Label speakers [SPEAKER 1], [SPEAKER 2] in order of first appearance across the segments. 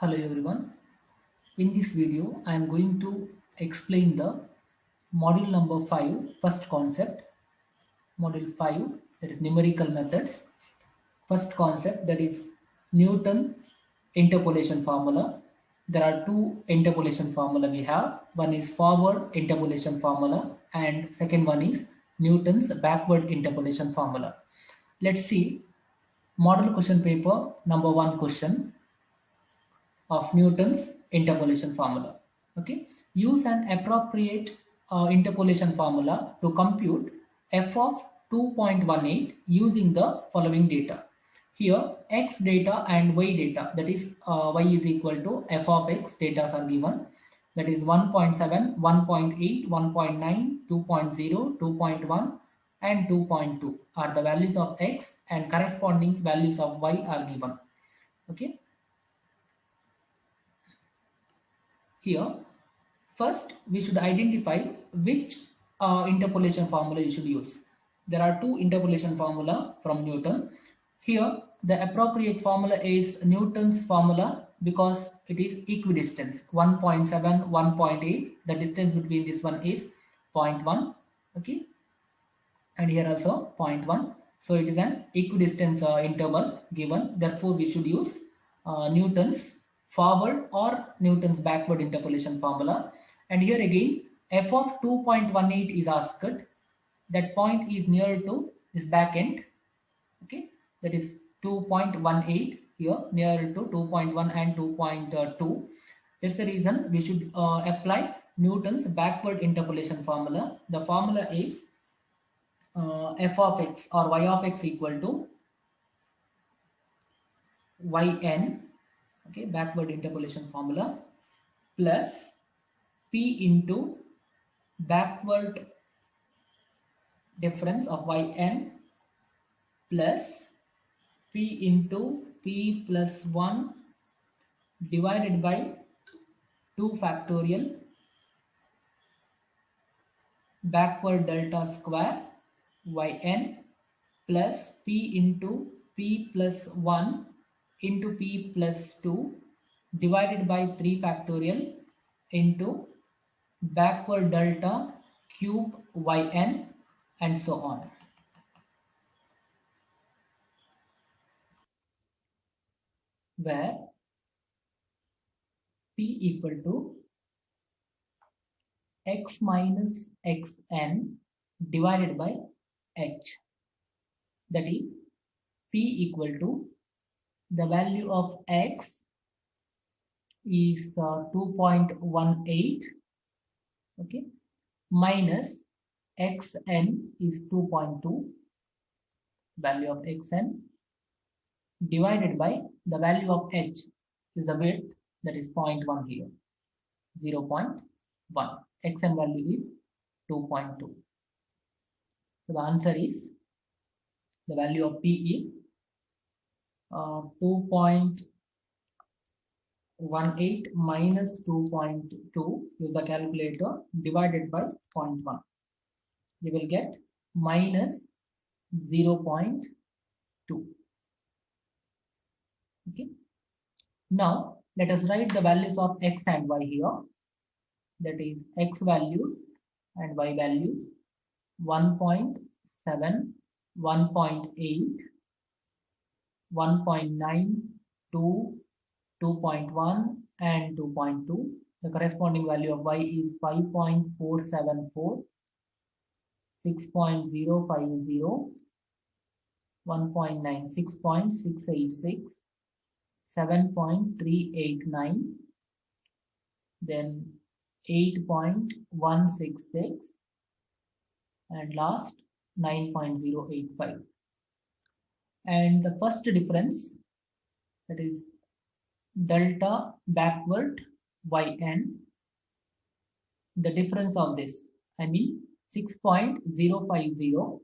[SPEAKER 1] Hello everyone. In this video, I am going to explain the module number 5, first concept, module 5, that is numerical methods. First concept, that is Newton's interpolation formula. There are two interpolation formula we have. One is forward interpolation formula and second one is Newton's backward interpolation formula. Let's see model question paper number 1 question of Newton's interpolation formula. Okay, use an appropriate interpolation formula to compute f of 2.18 using the following data. Here, x data and y data, that is y is equal to f of x data are given. That is 1.7, 1.8, 1.9, 2.0, 2.1 and 2.2 are the values of x and corresponding values of y are given. Okay, here first, we should identify which interpolation formula you should use. There are two interpolation formula from Newton. Here, the appropriate formula is Newton's formula because it is equidistance 1.7, 1.8. The distance between this one is 0.1. Okay, and here also 0.1. So it is an equidistance interval given. Therefore, we should use Newton's forward or Newton's backward interpolation formula. And here again, f of 2.18 is asked. That point is near to this back end. Okay, that is 2.18 here, near to 2.1 and 2.2. That's the reason we should apply Newton's backward interpolation formula. The formula is f of x or y of x equal to yn, okay, backward interpolation formula, plus p into backward difference of yn plus p into p plus 1 divided by 2 factorial backward delta square yn plus p into p plus 1 into p plus 2 divided by 3 factorial into backward delta cube yn and so on. Where p equal to x minus xn divided by h. That is p equal to the value of x is 2.18, okay, minus xn is 2.2, value of xn divided by the value of h is the width, that is 0.1 here, 0.1. Xn value is 2.2. So the answer is, the value of p is 2.18 minus 2.2, use the calculator, divided by 0.1. You will get minus 0.2. Okay. Now let us write the values of x and y here. That is x values and y values 1.7, 1.8, 1.9, 2, 2.1 and 2.2. The corresponding value of y is 5.474, 6.050, 1.9, 6.686, 7.389, then 8.166 and last 9.085. And the first difference, that is delta backward yn, the difference of this, I mean 6.050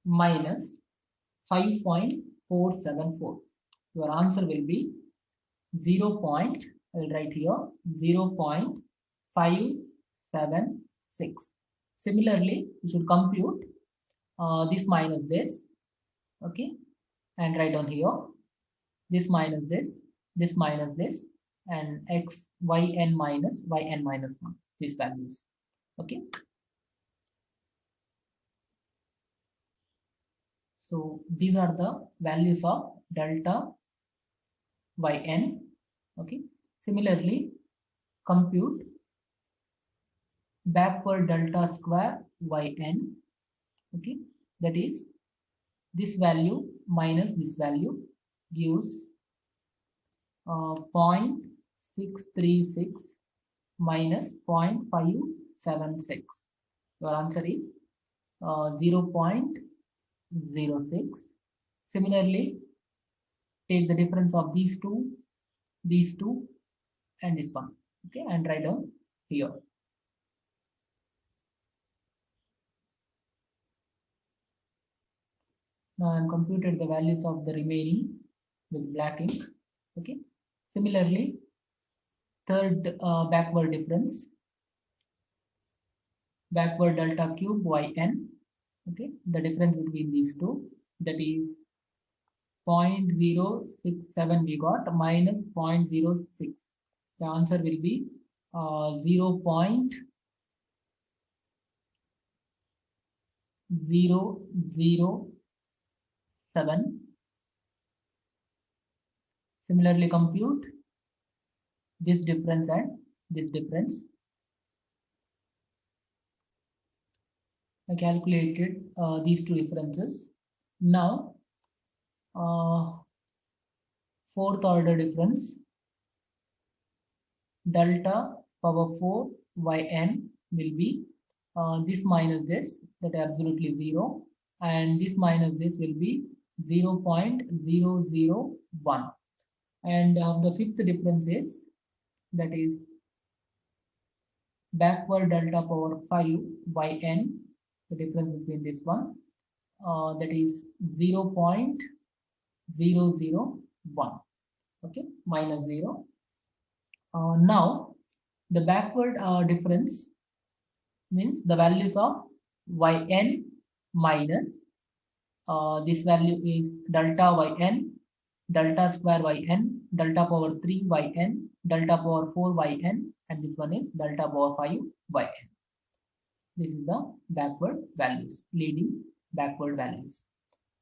[SPEAKER 1] minus 5.474. Your answer will be 0. I will write here 0.576. Similarly, you should compute this minus this, okay, and write down here this minus this, this minus this, and x yn minus yn minus 1, these values. Okay, so these are the values of delta yn. Okay, similarly compute backward delta square yn. Okay, that is this value minus this value gives 0.636 minus 0.576. Your answer is 0.06. Similarly, take the difference of these two, and this one. Okay, and write down here. Now I have computed the values of the remaining with black ink. Okay, similarly, third backward difference, backward delta cube yn. Okay, the difference between these two, that is 0.067 we got minus 0.06. The answer will be 0.007. Similarly, compute this difference and this difference. I calculated these two differences. Now, fourth order difference, delta power 4 yn will be this minus this, that is absolutely 0, and this minus this will be 0.001. And the fifth difference is, that is backward delta power 5 yn, the difference between this one, that is 0.001. Okay, minus 0. Now the backward difference means the values of yn minus this value is delta yn, delta square yn, delta power 3 yn, delta power 4 yn, and this one is delta power 5 yn. This is the backward values, leading backward values.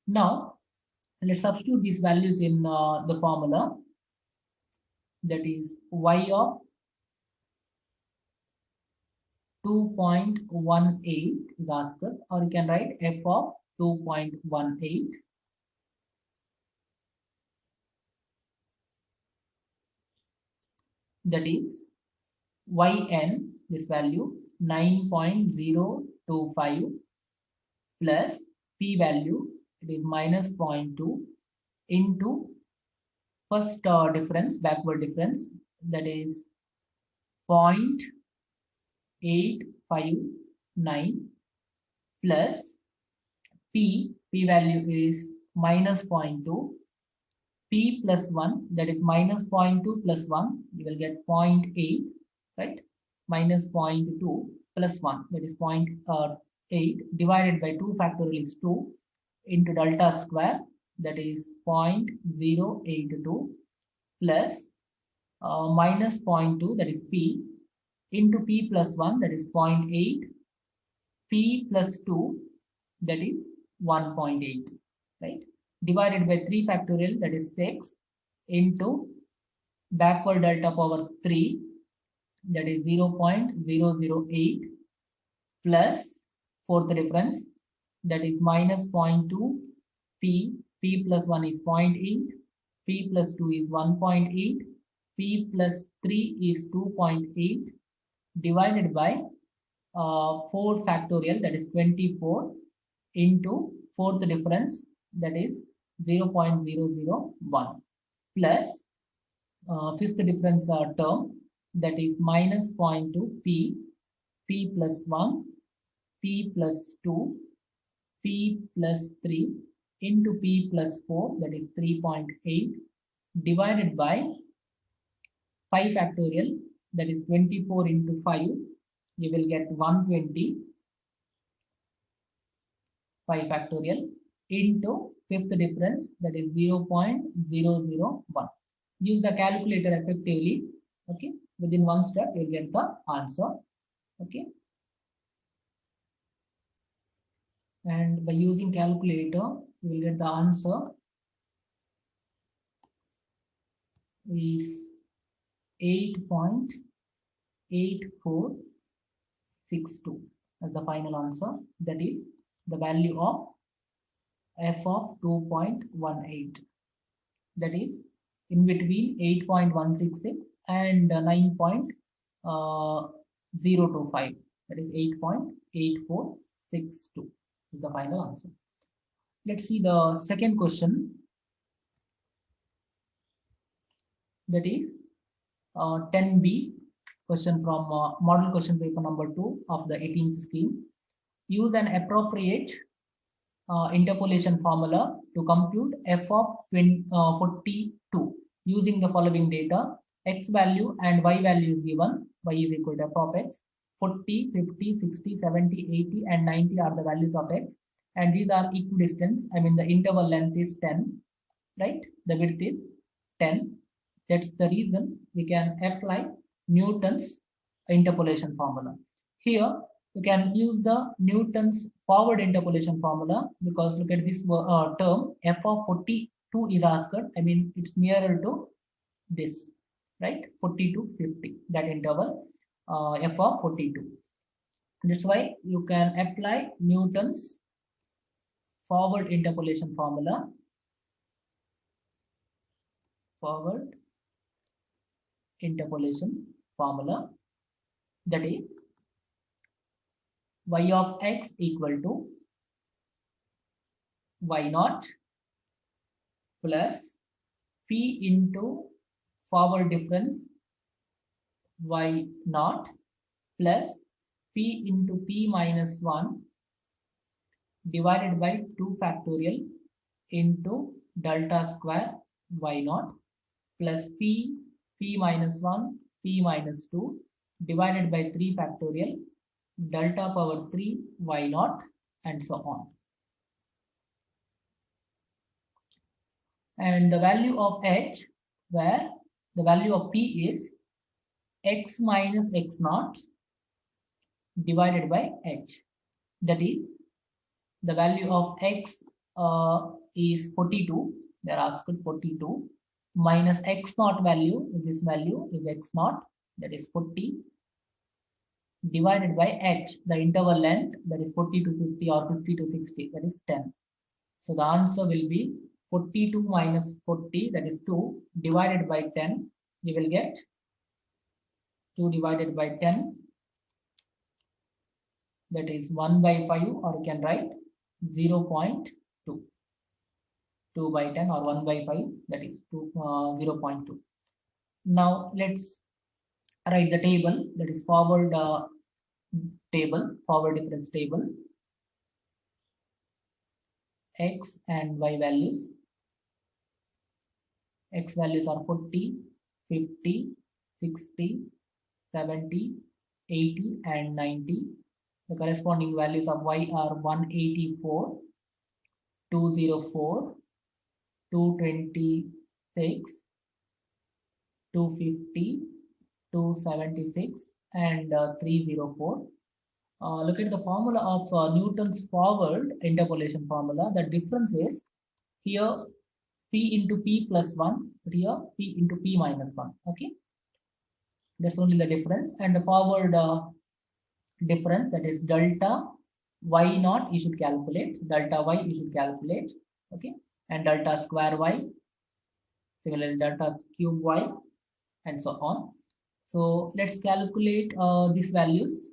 [SPEAKER 1] Now let's substitute these values in the formula, that is y of 2.18 is asked, or you can write f of 2.18. That is yn, this value 9.025 plus p value, it is minus 0.2 into first difference, backward difference, that is 0.859 plus p value is minus 0.2, p plus 1, that is minus 0.2 plus 1, you will get 0.8, right? Minus 0.2 plus 1, that is 0.8, divided by 2 factorial is 2, into delta square, that is 0.082 plus minus 0.2, that is p, into p plus 1, that is 0.8, p plus 2, that is 1.8, right? Divided by 3 factorial, that is 6, into backward delta power 3, that is 0.008 plus fourth difference, that is minus 0.2 p plus 1 is 0.8, p plus 2 is 1.8, p plus 3 is 2.8, divided by 4 factorial, that is 24, into fourth difference, that is 0.001 plus fifth difference term, that is minus 0.2 p plus 1, p plus 2, p plus 3, into p plus 4, that is 3.8, divided by 5 factorial, that is 24 into 5, you will get 120, 5 factorial, into fifth difference, that is 0.001. use the calculator effectively. Okay, within one step you'll get the answer. Okay, and by using calculator you will get the answer is 8.8462 as the final answer. That is the value of f of 2.18. That is in between 8.166 and 9.025. That is 8.8462 is the final answer. Let's see the second question. That is 10B question from model question paper number 2 of the 18th scheme. Use an appropriate interpolation formula to compute f of 42 using the following data. X value and y value is given. Y is equal to f of x. 40, 50, 60, 70, 80 and 90 are the values of x, and these are equidistant. I mean the interval length is 10, right? The width is 10. That's the reason we can apply Newton's interpolation formula. Here we can use the Newton's forward interpolation formula, because look at this term f of 42 is asked. I mean it's nearer to this, right? 40 to 50, that interval, f of 42. That's why you can apply Newton's forward interpolation formula. Forward interpolation formula, that is y of x equal to y naught plus p into forward difference y naught plus p into p minus 1 divided by 2 factorial into delta square y naught plus p minus 1 p minus 2 divided by 3 factorial delta power 3 y naught and so on. And the value of h, where the value of p is x minus x naught divided by h. That is the value of x is 42. They are asked 42 minus x naught value. This value is x naught, that is 40, divided by h, the interval length, that is 40 to 50 or 50 to 60, that is 10. So the answer will be 42 minus 40, that is 2, divided by 10. You will get 2 divided by 10, that is 1 by 5, or you can write 0.2. 2 by 10 or 1 by 5, that is 0.2. Now let's write the table, that is forward table, forward difference table. X and y values. X values are 40, 50, 60, 70, 80 and 90. The corresponding values of y are 184, 204, 226, 250, 276 and 304. Look at the formula of Newton's forward interpolation formula. The difference is here p into p plus 1, here p into p minus 1. Okay, that's only the difference. And the forward difference, that is delta y naught, you should calculate. Delta y you should calculate. Okay, and delta square y, similarly delta cube y, and so on. So let's calculate these values.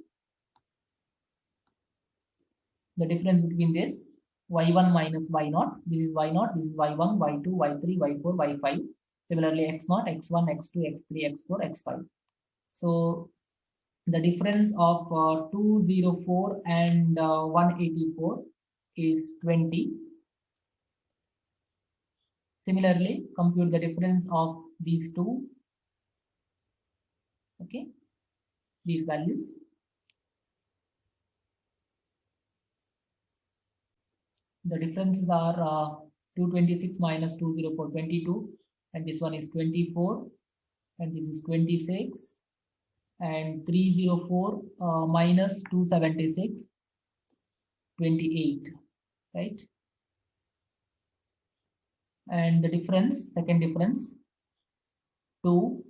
[SPEAKER 1] The difference between this y1 minus y0, this is y0, this is y1, y2, y3, y4, y5. Similarly x0, x1, x2, x3, x4, x5. So the difference of 204 and 184 is 20. Similarly, compute the difference of these two. Okay, these values. The differences are 226 minus 204, 22, and this one is 24, and this is 26, and 304 minus 276, 28, right? And the difference, second difference, 2,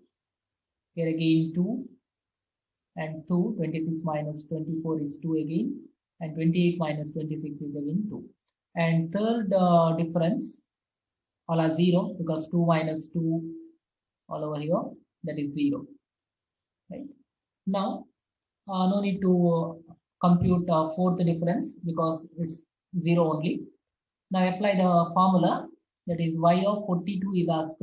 [SPEAKER 1] here again 2, and 2, 26 minus 24 is 2 again, and 28 minus 26 is again 2. And third difference, all are 0 because 2 minus 2 all over here, that is 0, right? Now, no need to compute fourth difference because it's 0 only. Now apply the formula, that is y of 42 is asked.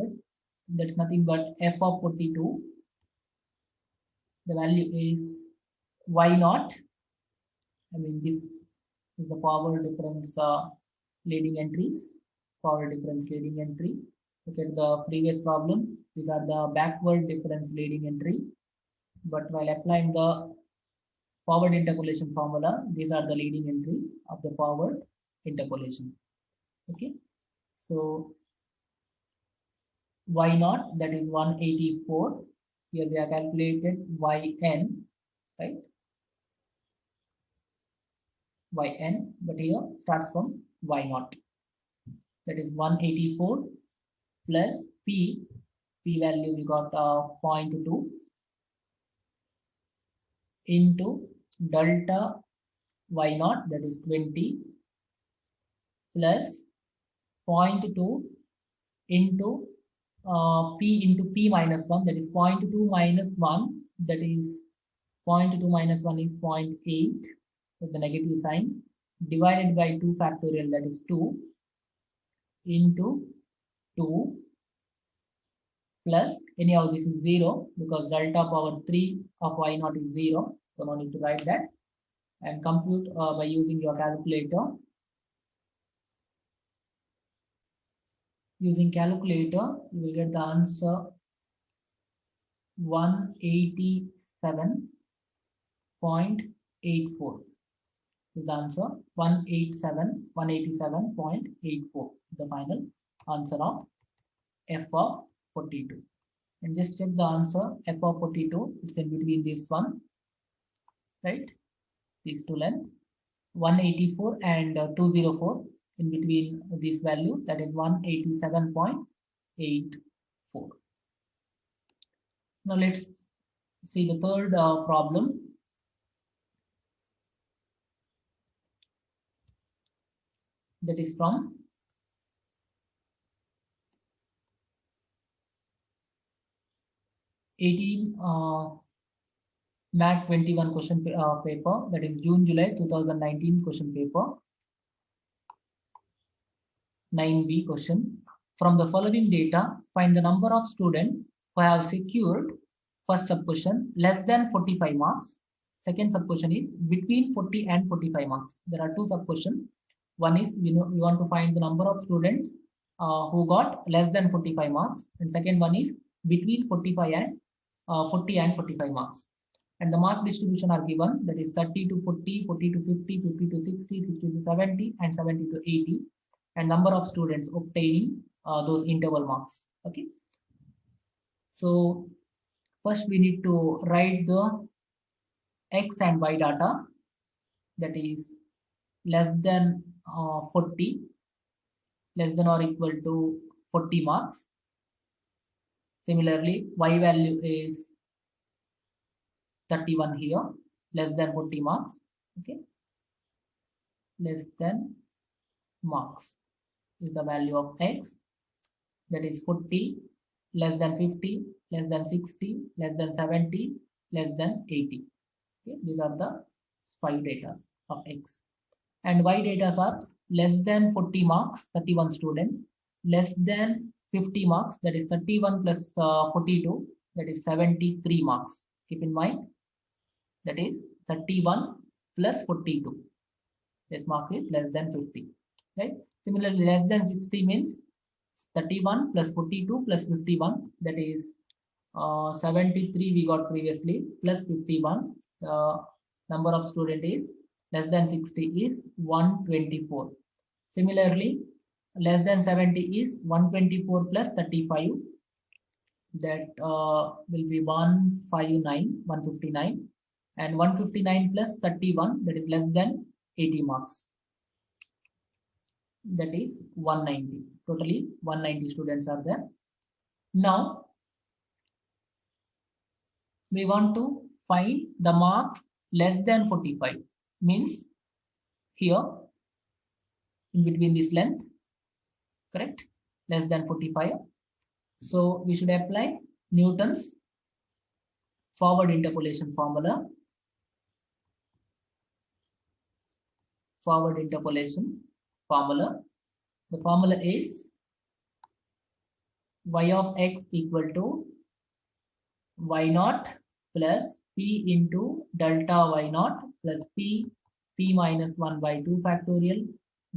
[SPEAKER 1] That's nothing but f of 42. The value is y naught. I mean, this is the power difference leading entries. Power difference leading entry. Look at the previous problem. These are the backward difference leading entry. But while applying the forward interpolation formula, these are the leading entry of the forward interpolation. Okay. So y naught, that is 184. Here we have calculated yn, right? Yn, but here starts from y naught. That is 184 plus p value we got 0.2 into delta y naught, that is 20, plus 0.2 into p minus 1, that is 0.2 minus 1, that is 0.2 minus 1 is 0.8 with the negative sign, divided by 2 factorial, that is 2, into 2, plus anyhow this is 0 because delta power 3 of y naught is 0, so no need to write that, and compute by using your calculator. Using calculator, you will get the answer 187.84 is the answer. 187.84 the final answer of f of 42. And just check the answer, f of 42, it's in between this one, right? These two length, 184 and 204, in between this value, that is 187.84. Now let's see the third problem. That is from MAT 21 question paper, that is June-July 2019 question paper. 9B question. From the following data, find the number of students who have secured first sub-question less than 45 marks. Second sub-question is between 40 and 45 marks. There are two sub-questions. One is we want to find the number of students who got less than 45 marks, and second one is between 45 and 40 and 45 marks. And the mark distribution are given, that is 30 to 40, 40 to 50, 50 to 60, 60 to 70, and 70 to 80. And number of students obtaining those interval marks. Okay. So first we need to write the x and y data, that is less than 40, less than or equal to 40 marks. Similarly, y value is 31 here, less than 40 marks. Okay, less than marks is the value of x, that is 40, less than 50, less than 60, less than 70, less than 80. Okay, these are the 5 data of x. And y data are less than 40 marks, 31 student, less than 50 marks, that is 31 plus 42, that is 73 marks. Keep in mind, that is 31 plus 42. This mark is less than 50, right? Similarly, less than 60 means 31 plus 42 plus 51, that is 73 we got previously, plus 51. Number of student is less than 60 is 124. Similarly, Less than 70 is 124 plus 35. That will be 159, and 159 plus 31, that is less than 80 marks. That is 190. Totally 190 students are there. Now we want to find the marks less than 45. Means here in between this length, correct? Less than 45. So we should apply Newton's forward interpolation formula. Forward interpolation formula. The formula is y of x equal to y naught plus p into delta y naught plus p minus 1 by 2 factorial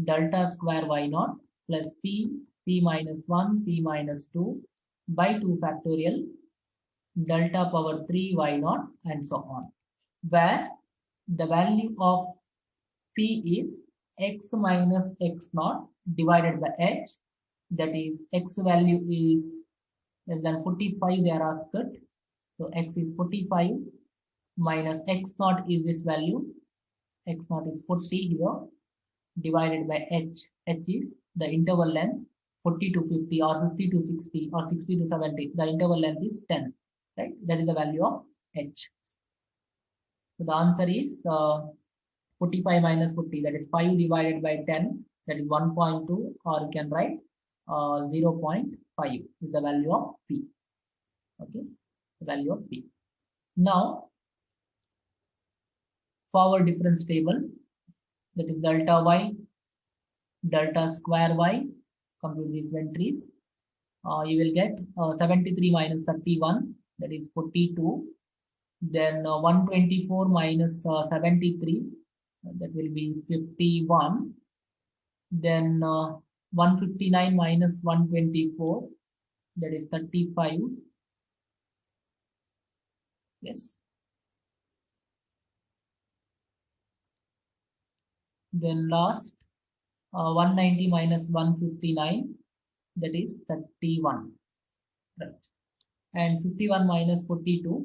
[SPEAKER 1] delta square y naught plus p minus 1 p minus 2 by 2 factorial delta power 3 y naught and so on, where the value of p is x minus x naught divided by h, that is x value is less than 45 they are asked. So x is 45 minus x naught is this value, x naught is 40 here, divided by h. H is the interval length 40 to 50 or 50 to 60 or 60 to 70. The interval length is 10, right? That is the value of h. So the answer is 45 minus 40, that is 5 divided by 10, that is 1.2, or you can write 0.5 is the value of p. Okay, the value of p. Now forward difference table, that is delta y, delta square y, compute these entries. You will get 73 minus 31, that is 42. Then 124 minus 73, that will be 51. Then 159 minus 124, that is 35. Yes. Then last 190 minus 159, that is 31. Right. And 51 minus 42,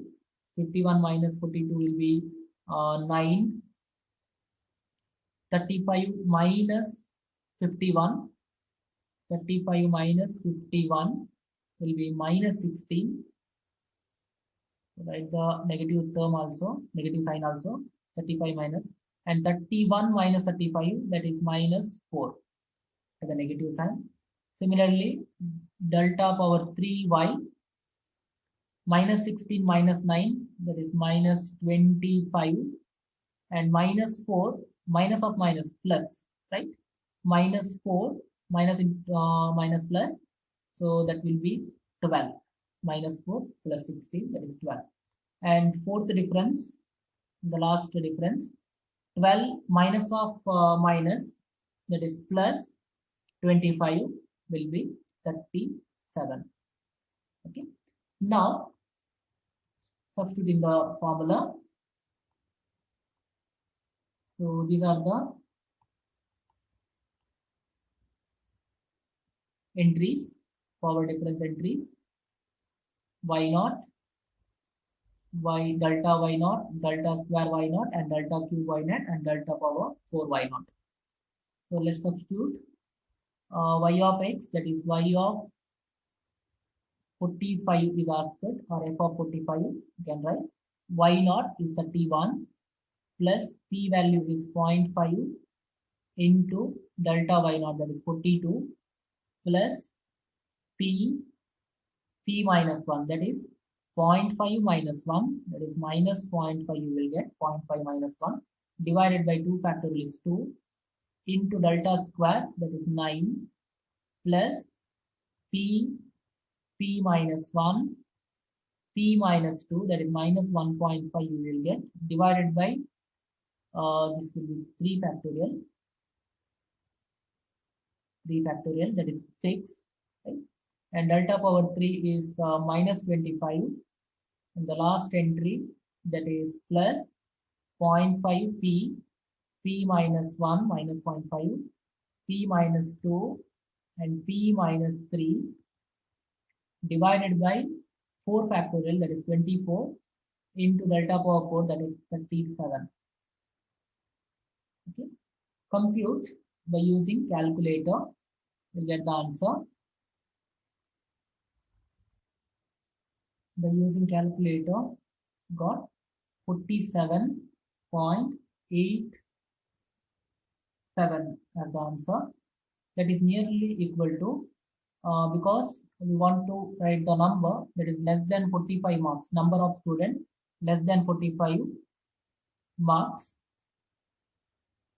[SPEAKER 1] 51 minus 42 will be 9. 35 minus 51, 35 minus 51 will be minus 16. Write the negative term also, negative sign also, 35 minus, and 31 minus 35, that is minus 4 as a negative sign. Similarly, delta power 3y, minus 16 minus 9, that is minus 25, and minus 4, minus of minus plus, right? Minus 4, minus minus plus, so that will be 12. Minus 4 plus 16, that is 12. And fourth difference, the last difference, 12 minus of minus, that is plus 25, will be 37. Okay. Now substituting the formula. So these are the entries, forward difference entries. Y naught, y delta y naught, delta square y naught, and delta cube y naught, and delta power 4 y naught. So let's substitute y of x, that is y of 45 is asked, or f of 45, you can write y naught is 31 plus p value is 0.5 into delta y naught, that is 42, plus p minus 1, that is 0.5 minus 1, that is minus 0.5, you will get 0.5 minus 1, divided by 2 factorial is 2, into delta square, that is 9, plus p minus 1, p minus 2, that is minus 1.5, you will get, divided by this will be 3 factorial, that is 6, right? And delta power 3 is minus 25, and the last entry, that is plus 0.5 p minus 1 minus 0.5, p minus 2, and p minus 3 divided by 4 factorial, that is 24, into delta power 4, that is 37. Okay. Compute by using calculator, you'll get the answer. By using calculator, got 47.87 as the answer. That is nearly equal to, because we want to write the number that is less than 45 marks, number of students less than 45 marks,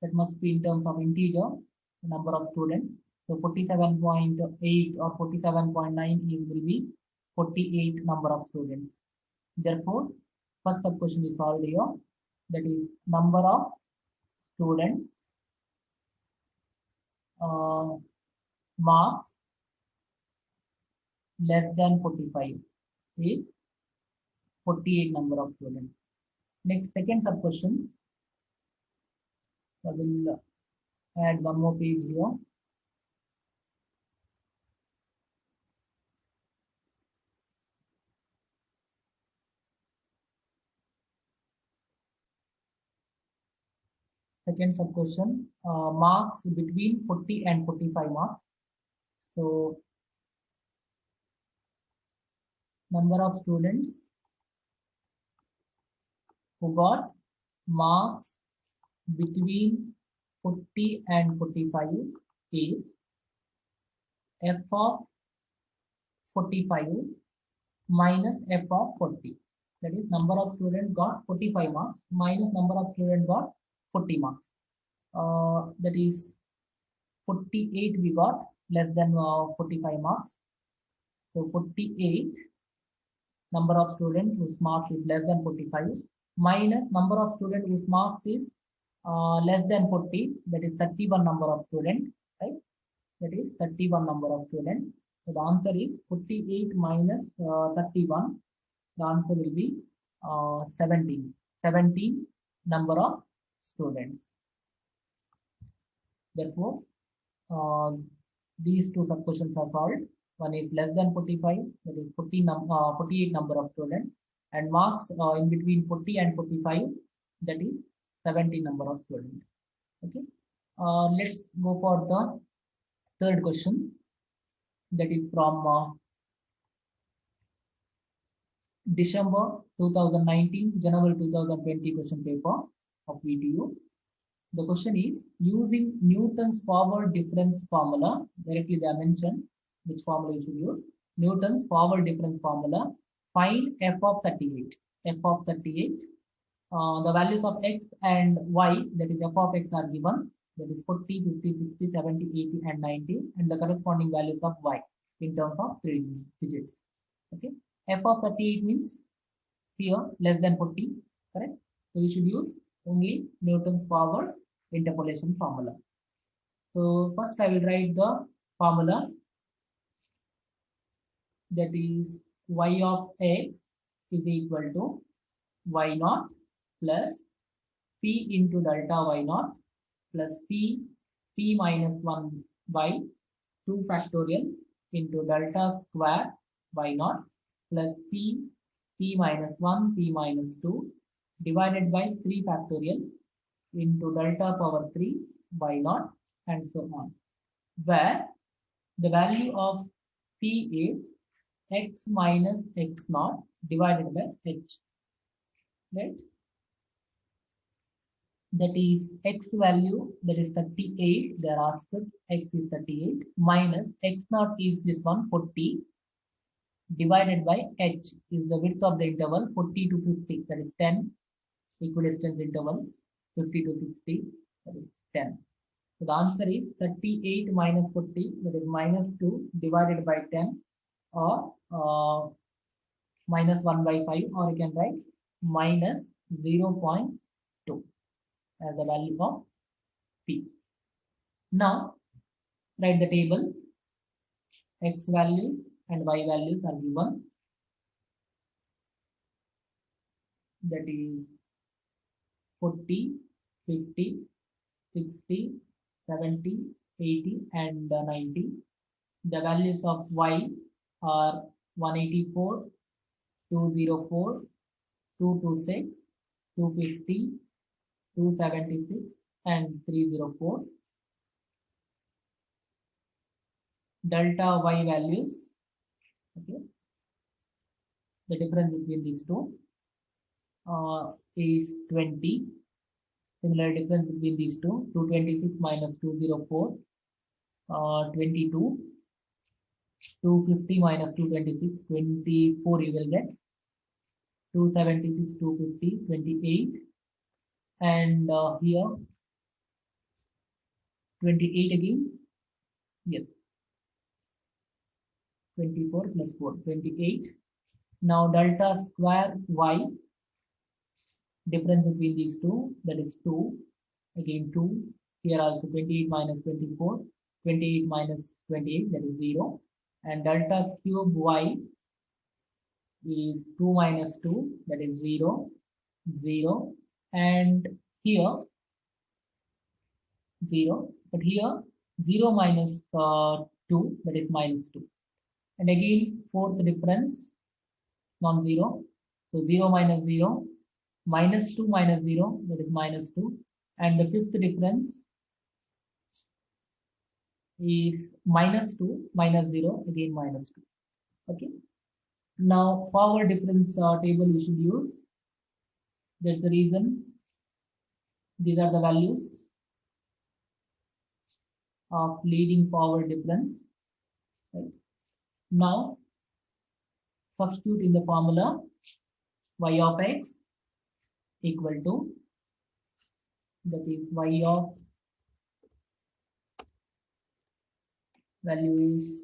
[SPEAKER 1] that must be in terms of integer, number of students. So 47.8 or 47.9 will be 48 number of students. Therefore, first sub question is solved here. That is number of students marks less than 45 is 48 number of students. Next, second sub question. I will add one more page here. Second sub question, marks between 40 and 45 marks. So number of students who got marks between 40 and 45 is f of 45 minus f of 40. That is number of students got 45 marks minus number of students got 40 marks. That is 48 we got less than 45 marks. So 48 number of students whose marks is less than 45 minus number of students whose marks is less than 40, that is 31 number of students, right? That is 31 number of students. So the answer is 48 minus 31. The answer will be 17. 17 number of students. Therefore, these two sub questions are solved. One is less than 45, that is 48 number of students, and marks in between 40 and 45, that is 70 number of students. Okay. Let's go for the third question. That is from December 2019, January 2020 question paper of VTU. The question is, using Newton's power difference formula, directly they are mentioned which formula you should use. Newton's power difference formula, find f of 38. F of 38. The values of x and y, that is f of x, are given. That is 40, 50, 60, 70, 80, and 90, and the corresponding values of y in terms of 3 digits. Okay. F of 38 means here less than 40, correct? So we should use only Newton's power interpolation formula. So first I will write the formula, that is y of x is equal to y naught plus p into delta y naught plus p minus 1 by 2 factorial into delta square y naught plus p minus 1 p minus 2 divided by 3 factorial into delta power 3 y naught and so on, where the value of p is x minus x naught divided by h, right? That is x value, that is 38, they are asked, x is 38 minus x naught is this one 40 divided by h is the width of the interval 40 to 50, that is 10 equidistance intervals, 50 to 60, that is 10. So the answer is 38 minus 40, that is minus 2 divided by 10, or minus 1 by 5, or you can write minus 0.2 as the value of p. Now write the table. X values and y values are given. That is 40, 50, 60, 70, 80, and 90. The values of y are 184, 204, 226, 250, 276, and 304. Delta y values, okay, the difference between these two is 20. Similar difference between these two, 226 minus 204, 22. 250 minus 226, 24 you will get. 276, 250, 28. And here 28 again. Yes. 24 plus 4, 28. Now delta square y, difference between these two, that is 2. Again 2. Here also 28 minus 24, 28 minus 28, that is 0. And delta cube y is 2 minus 2, that is 0, 0. And here 0, but here 0 minus 2, that is minus 2. And again, fourth difference, non-zero. So 0 minus 0, minus 2 minus 0, that is minus 2. And the fifth difference is minus 2, minus 0, again minus 2. Okay. Now, forward difference table you should use. That's the reason. These are the values of leading forward difference. Right. Now, substitute in the formula y of x equal to, that is y of value is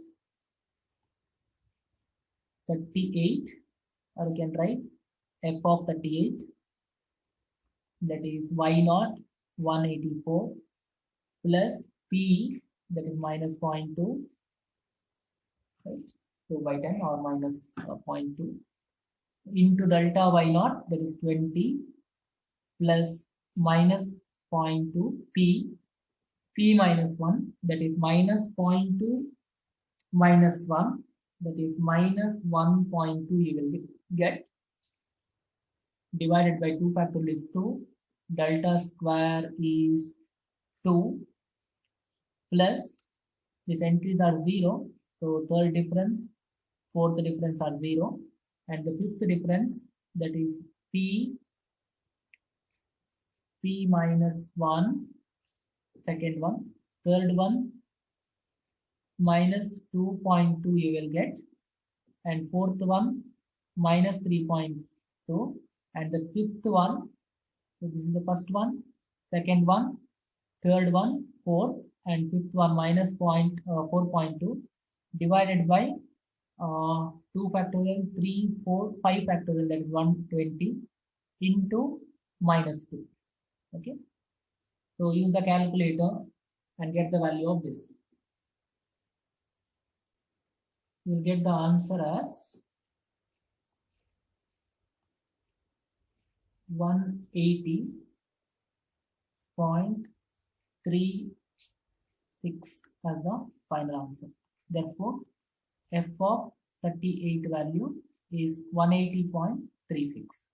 [SPEAKER 1] 38, or you can write f of 38, that is y naught 184 plus p, that is minus 0.2, right? So by 10 or minus 0.2 into delta y naught, that is 20 plus minus 0.2 p minus 1, that is minus 0.2 minus 1, that is minus 1.2 you will get, divided by 2 factorial is 2, delta square is 2, plus these entries are 0, so third difference, fourth difference are 0, and the fifth difference, that is p minus 1, second one, third one minus 2.2 you will get, and fourth one minus 3.2, and the fifth one, so this is the first one, second one, third one, fourth, and fifth one minus 4.2 divided by 2 factorial, 3, 4, 5 factorial, that is 120 into minus 2. Okay. So use the calculator and get the value of this. You will get the answer as 180.36 as the final answer. Therefore, f of 38 value is 180.36.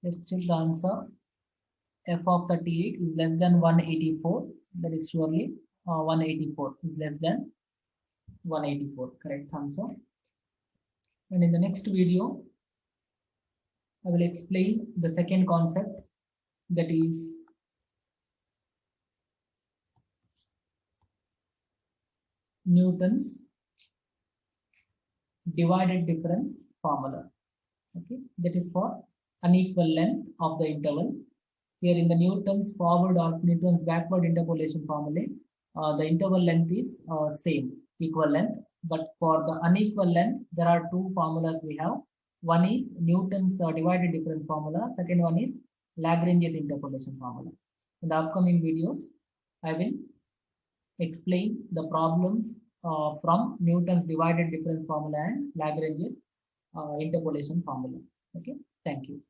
[SPEAKER 1] Let's check the answer. F of 38 is less than 184. That is surely 184 is less than 184. Correct answer. And in the next video, I will explain the second concept, that is Newton's divided difference formula. Okay, that is for unequal length of the interval. Here in the Newton's forward or Newton's backward interpolation formula, the interval length is same, equal length. But for the unequal length, there are two formulas we have. One is Newton's divided difference formula. Second one is Lagrange's interpolation formula. In the upcoming videos, I will explain the problems from Newton's divided difference formula and Lagrange's interpolation formula. Okay, thank you.